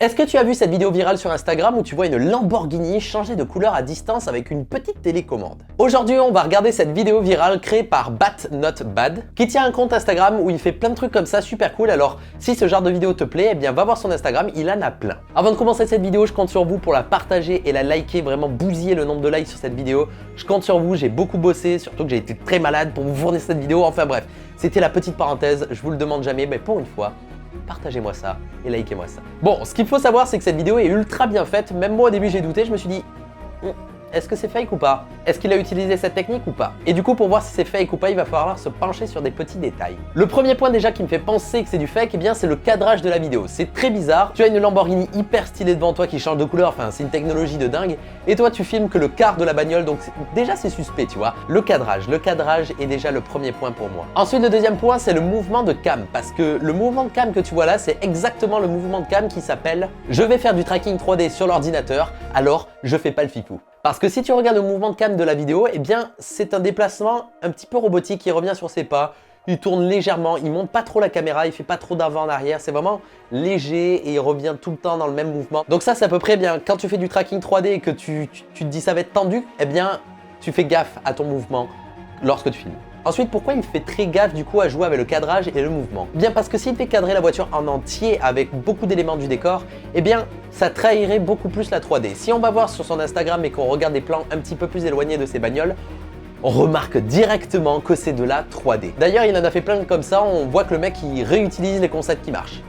Est-ce que tu as vu cette vidéo virale sur Instagram où tu vois une Lamborghini changer de couleur à distance avec une petite télécommande? Aujourd'hui, on va regarder cette vidéo virale créée par Bat Not Bad, qui tient un compte Instagram où il fait plein de trucs comme ça super cool. Alors, si ce genre de vidéo te plaît, eh bien va voir son Instagram, il en a plein. Avant de commencer cette vidéo, je compte sur vous pour la partager et la liker, vraiment bousiller le nombre de likes sur cette vidéo. Je compte sur vous, j'ai beaucoup bossé, surtout que j'ai été très malade pour vous fournir cette vidéo. Enfin bref, c'était la petite parenthèse, je vous le demande jamais, mais pour une fois, partagez-moi ça et likez-moi ça. Bon, ce qu'il faut savoir, c'est que cette vidéo est ultra bien faite. Même moi, au début, j'ai douté. Je me suis dit, est-ce que c'est fake ou pas? Est-ce qu'il a utilisé cette technique ou pas? Et du coup, pour voir si c'est fake ou pas, il va falloir se pencher sur des petits détails. Le premier point déjà qui me fait penser que c'est du fake, eh bien, c'est le cadrage de la vidéo. C'est très bizarre. Tu as une Lamborghini hyper stylée devant toi qui change de couleur. Enfin, c'est une technologie de dingue. Et toi, tu filmes que le quart de la bagnole. Donc, déjà, c'est suspect, tu vois. Le cadrage est déjà le premier point pour moi. Ensuite, le deuxième point, c'est le mouvement de cam. Parce que le mouvement de cam que tu vois là, c'est exactement le mouvement de cam qui s'appelle « Je vais faire du tracking 3D sur l'ordinateur, alors je fais pas le fifou ». Parce que si tu regardes le mouvement de cam de la vidéo, eh bien c'est un déplacement un petit peu robotique, il revient sur ses pas, il tourne légèrement, il monte pas trop la caméra, il fait pas trop d'avant en arrière, c'est vraiment léger et il revient tout le temps dans le même mouvement. Donc ça c'est à peu près bien, quand tu fais du tracking 3D et que tu te dis ça va être tendu, eh bien tu fais gaffe à ton mouvement lorsque tu filmes. Ensuite, pourquoi il fait très gaffe du coup à jouer avec le cadrage et le mouvement? Bien parce que s'il fait cadrer la voiture en entier avec beaucoup d'éléments du décor, eh bien ça trahirait beaucoup plus la 3D. Si on va voir sur son Instagram et qu'on regarde des plans un petit peu plus éloignés de ses bagnoles, on remarque directement que c'est de la 3D. D'ailleurs, il en a fait plein comme ça, on voit que le mec il réutilise les concepts qui marchent.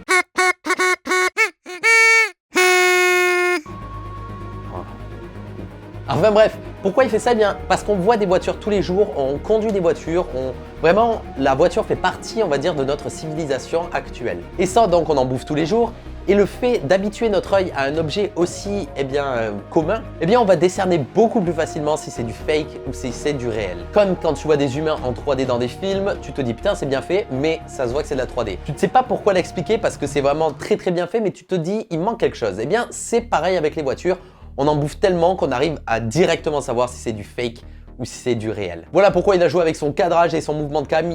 Enfin bref, pourquoi il fait ça? Bien parce qu'on voit des voitures tous les jours, on conduit des voitures, vraiment la voiture fait partie, on va dire, de notre civilisation actuelle. Et ça, donc, on en bouffe tous les jours. Et le fait d'habituer notre œil à un objet aussi commun, eh bien on va décerner beaucoup plus facilement si c'est du fake ou si c'est du réel. Comme quand tu vois des humains en 3D dans des films, tu te dis putain c'est bien fait, mais ça se voit que c'est de la 3D. Tu ne sais pas pourquoi l'expliquer parce que c'est vraiment très très bien fait, mais tu te dis il manque quelque chose. Eh bien c'est pareil avec les voitures. On en bouffe tellement qu'on arrive à directement savoir si c'est du fake ou si c'est du réel. Voilà pourquoi il a joué avec son cadrage et son mouvement de cam.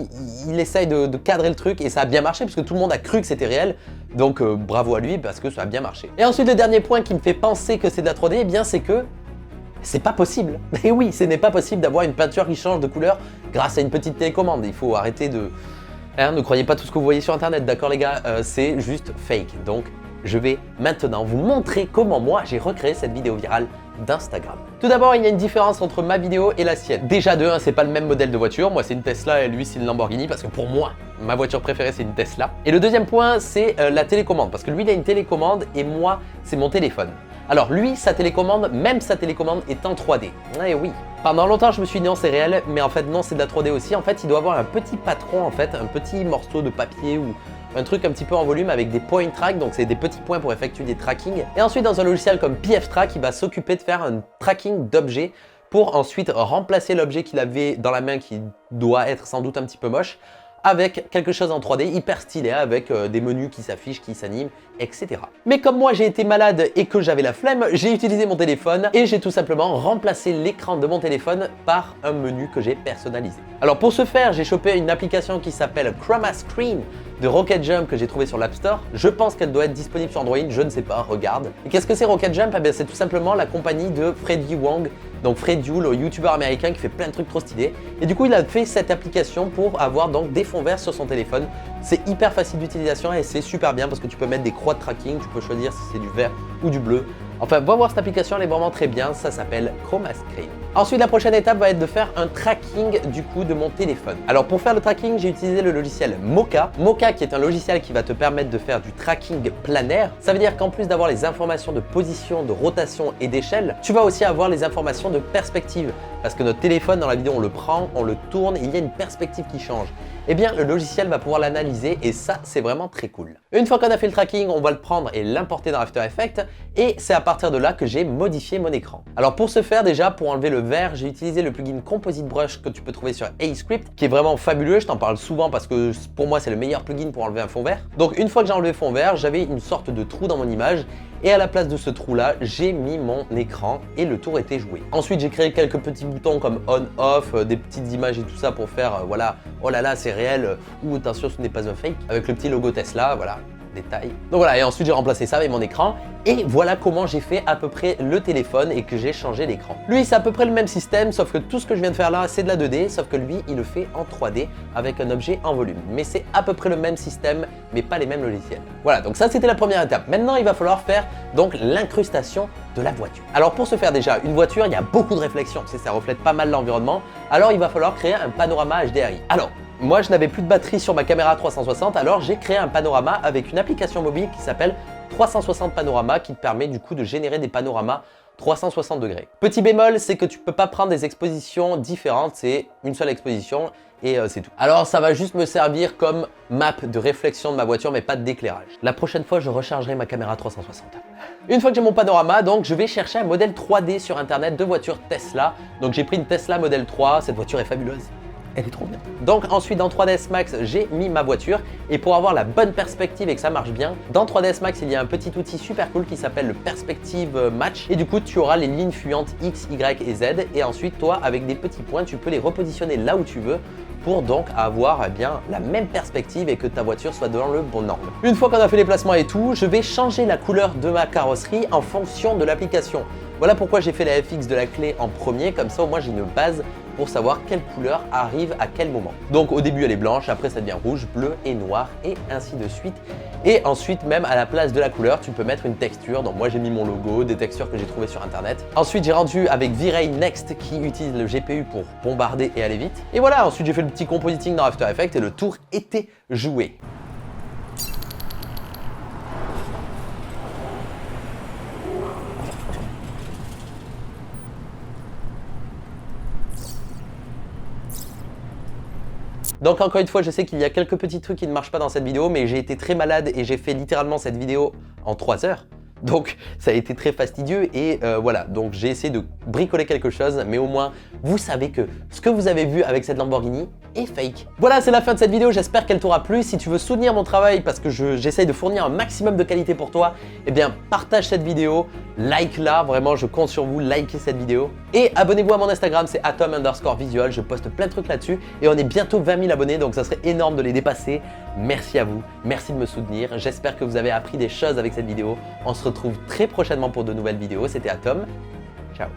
Il essaye de cadrer le truc et ça a bien marché parce que tout le monde a cru que c'était réel. Donc bravo à lui parce que ça a bien marché. Et ensuite le dernier point qui me fait penser que c'est de la 3D, eh bien c'est que c'est pas possible. Et oui, ce n'est pas possible d'avoir une peinture qui change de couleur grâce à une petite télécommande. Il faut arrêter de... ne croyez pas tout ce que vous voyez sur internet, d'accord les gars, c'est juste fake. Donc je vais maintenant vous montrer comment moi j'ai recréé cette vidéo virale d'Instagram. Tout d'abord, il y a une différence entre ma vidéo et la sienne. Déjà de 1, c'est pas le même modèle de voiture. Moi, c'est une Tesla et lui, c'est une Lamborghini parce que pour moi, ma voiture préférée, c'est une Tesla. Et le deuxième point, c'est la télécommande parce que lui, il a une télécommande et moi, c'est mon téléphone. Alors lui, sa télécommande, même sa télécommande est en 3D. Eh oui. Pendant longtemps, je me suis dit non, c'est réel, mais en fait non, c'est de la 3D aussi. En fait, il doit avoir un petit patron, en fait, un petit morceau de papier ou un truc un petit peu en volume avec des point track, donc c'est des petits points pour effectuer des trackings. Et ensuite, dans un logiciel comme PFTrack, il va s'occuper de faire un tracking d'objets pour ensuite remplacer l'objet qu'il avait dans la main qui doit être sans doute un petit peu moche avec quelque chose en 3D hyper stylé avec des menus qui s'affichent, qui s'animent, etc. Mais comme moi j'ai été malade et que j'avais la flemme, j'ai utilisé mon téléphone et j'ai tout simplement remplacé l'écran de mon téléphone par un menu que j'ai personnalisé. Alors pour ce faire, j'ai chopé une application qui s'appelle Chroma Screen de Rocket Jump que j'ai trouvé sur l'App Store. Je pense qu'elle doit être disponible sur Android, je ne sais pas, regarde. Et qu'est-ce que c'est Rocket Jump? Eh bien c'est tout simplement la compagnie de Freddy Wong, donc Freddy, le youtubeur américain qui fait plein de trucs trop stylés. Et du coup il a fait cette application pour avoir donc des fonds verts sur son téléphone. C'est hyper facile d'utilisation et c'est super bien parce que tu peux mettre des croix de tracking, tu peux choisir si c'est du vert ou du bleu. Enfin, va voir cette application, elle est vraiment très bien, ça s'appelle Chroma Screen. Ensuite, la prochaine étape va être de faire un tracking du coup de mon téléphone. Alors pour faire le tracking, j'ai utilisé le logiciel Mocha. Mocha qui est un logiciel qui va te permettre de faire du tracking planaire. Ça veut dire qu'en plus d'avoir les informations de position, de rotation et d'échelle, tu vas aussi avoir les informations de perspective. Parce que notre téléphone, dans la vidéo, on le prend, on le tourne, et il y a une perspective qui change. Eh bien, le logiciel va pouvoir l'analyser et ça, c'est vraiment très cool. Une fois qu'on a fait le tracking, on va le prendre et l'importer dans After Effects et c'est à partir de là que j'ai modifié mon écran. Alors pour ce faire, déjà, pour enlever le vert, j'ai utilisé le plugin Composite Brush que tu peux trouver sur AEscript qui est vraiment fabuleux. Je t'en parle souvent parce que pour moi, c'est le meilleur plugin pour enlever un fond vert. Donc une fois que j'ai enlevé le fond vert, j'avais une sorte de trou dans mon image et à la place de ce trou là, j'ai mis mon écran et le tour était joué. Ensuite, j'ai créé quelques petits boutons comme on, off, des petites images et tout ça pour faire voilà, oh là là, c'est réel ou attention, ce n'est pas un fake avec le petit logo Tesla, voilà. détail. Donc voilà, et ensuite j'ai remplacé ça avec mon écran. Et voilà comment j'ai fait à peu près le téléphone et que j'ai changé l'écran. Lui, c'est à peu près le même système, sauf que tout ce que je viens de faire là, c'est de la 2D, sauf que lui, il le fait en 3D avec un objet en volume. Mais c'est à peu près le même système, mais pas les mêmes logiciels. Voilà, donc ça c'était la première étape. Maintenant, il va falloir faire donc l'incrustation de la voiture. Alors pour se faire déjà une voiture, il y a beaucoup de réflexions, tu sais, ça reflète pas mal l'environnement. Alors il va falloir créer un panorama HDRI. Alors, moi je n'avais plus de batterie sur ma caméra 360, alors j'ai créé un panorama avec une application mobile qui s'appelle 360 Panorama qui te permet du coup de générer des panoramas 360 degrés. Petit bémol, c'est que tu peux pas prendre des expositions différentes, c'est une seule exposition et c'est tout. Alors ça va juste me servir comme map de réflexion de ma voiture mais pas d'éclairage. La prochaine fois, je rechargerai ma caméra 360. Une fois que j'ai mon panorama, donc je vais chercher un modèle 3D sur internet de voiture Tesla. Donc j'ai pris une Tesla Model 3, cette voiture est fabuleuse. Elle est trop bien. Donc ensuite dans 3ds Max, j'ai mis ma voiture et pour avoir la bonne perspective et que ça marche bien, dans 3ds Max, il y a un petit outil super cool qui s'appelle le Perspective Match et du coup tu auras les lignes fuyantes X, Y et Z et ensuite toi avec des petits points, tu peux les repositionner là où tu veux pour donc avoir bien la même perspective et que ta voiture soit dans le bon angle. Une fois qu'on a fait les placements et tout, je vais changer la couleur de ma carrosserie en fonction de l'application. Voilà pourquoi j'ai fait la FX de la clé en premier, comme ça au moins j'ai une base pour savoir quelle couleur arrive à quel moment. Donc au début elle est blanche, après ça devient rouge, bleu et noir et ainsi de suite. Et ensuite même à la place de la couleur tu peux mettre une texture, donc moi j'ai mis mon logo, des textures que j'ai trouvées sur internet. Ensuite j'ai rendu avec V-Ray Next qui utilise le GPU pour bombarder et aller vite. Et voilà, ensuite j'ai fait le petit compositing dans After Effects et le tour était joué. Donc encore une fois, je sais qu'il y a quelques petits trucs qui ne marchent pas dans cette vidéo, mais j'ai été très malade et j'ai fait littéralement cette vidéo en 3 heures. Donc ça a été très fastidieux et voilà, donc j'ai essayé de bricoler quelque chose, mais au moins vous savez que ce que vous avez vu avec cette Lamborghini est fake. Voilà, c'est la fin de cette vidéo, j'espère qu'elle t'aura plu. Si tu veux soutenir mon travail parce que j'essaye de fournir un maximum de qualité pour toi, eh bien partage cette vidéo, like-la, vraiment je compte sur vous, likez cette vidéo. Et abonnez-vous à mon Instagram, c'est atom_visual, je poste plein de trucs là-dessus et on est bientôt 20 000 abonnés, donc ça serait énorme de les dépasser. Merci à vous, merci de me soutenir, j'espère que vous avez appris des choses avec cette vidéo. On se retrouve très prochainement pour de nouvelles vidéos, c'était Atom, ciao.